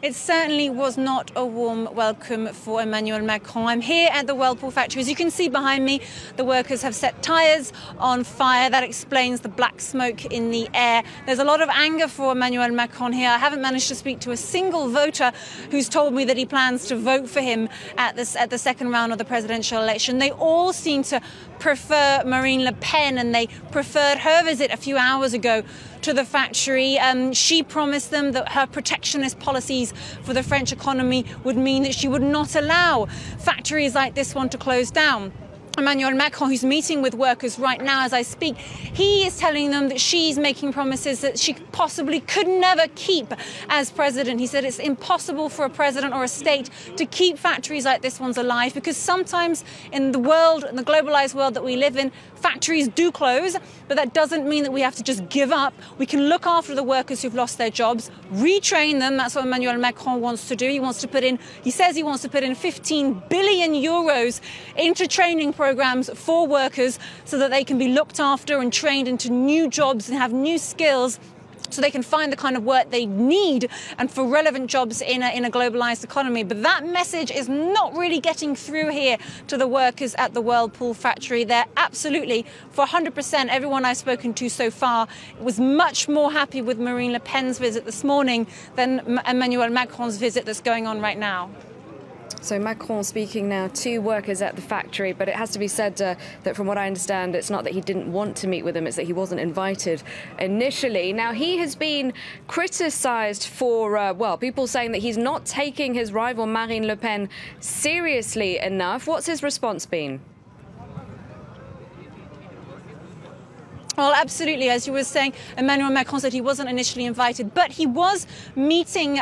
It certainly was not a warm welcome for Emmanuel Macron. I'm here at the Whirlpool factory. As you can see behind me, the workers have set tyres on fire. That explains the black smoke in the air. There's a lot of anger for Emmanuel Macron here. I haven't managed to speak to a single voter who's told me that he plans to vote for him at the second round of the presidential election. They all seem to prefer Marine Le Pen, and they preferred her visit a few hours ago to the factory. She promised them that her protectionist policies for the French economy would mean that she would not allow factories like this one to close down. Emmanuel Macron, who's meeting with workers right now as I speak, he is telling them that she's making promises that she possibly could never keep as president. He said it's impossible for a president or a state to keep factories like this one's alive, because sometimes in the world, in the globalized world that we live in, factories do close, but that doesn't mean that we have to just give up. We can look after the workers who've lost their jobs, retrain them. That's what Emmanuel Macron wants to do. He says he wants to put in 15 billion euros into training programs for workers so that they can be looked after and trained into new jobs and have new skills, so they can find the kind of work they need and for relevant jobs in a globalized economy. But that message is not really getting through here to the workers at the Whirlpool factory. They're absolutely, for 100%, everyone I've spoken to so far was much more happy with Marine Le Pen's visit this morning than Emmanuel Macron's visit that's going on right now. So Macron speaking now to workers at the factory, but it has to be said that from what I understand, it's not that he didn't want to meet with them, it's that he wasn't invited initially. Now, he has been criticised for, well, people saying that he's not taking his rival Marine Le Pen seriously enough. What's his response been? Well, absolutely. As you were saying, Emmanuel Macron said he wasn't initially invited, but he was meeting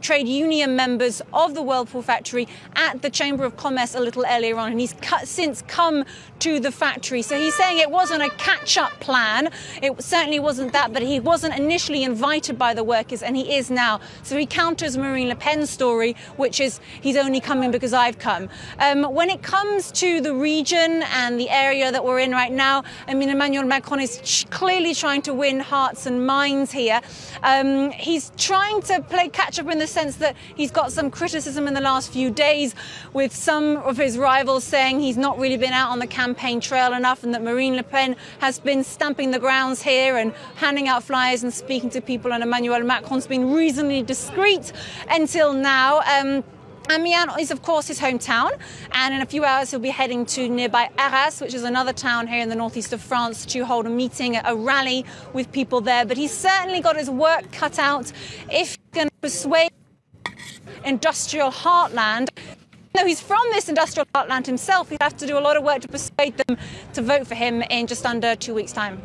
trade union members of the Whirlpool factory at the Chamber of Commerce a little earlier on, and he's since come to the factory. So he's saying it wasn't a catch-up plan. It certainly wasn't that, but he wasn't initially invited by the workers, and he is now. So he counters Marine Le Pen's story, which is he's only coming because I've come. When it comes to the region and the area that we're in right now, I mean, Emmanuel Macron is clearly trying to win hearts and minds here. He's trying to play catch-up in the sense that he's got some criticism in the last few days, with some of his rivals saying he's not really been out on the campaign trail enough, and that Marine Le Pen has been stamping the grounds here and handing out flyers and speaking to people, and Emmanuel Macron's been reasonably discreet until now. Amiens is, of course, his hometown, and in a few hours he'll be heading to nearby Arras, which is another town here in the northeast of France, to hold a meeting, a rally with people there. But he's certainly got his work cut out if he's going to persuade industrial heartland. Though he's from this industrial heartland himself, he'd have to do a lot of work to persuade them to vote for him in just under 2 weeks' time.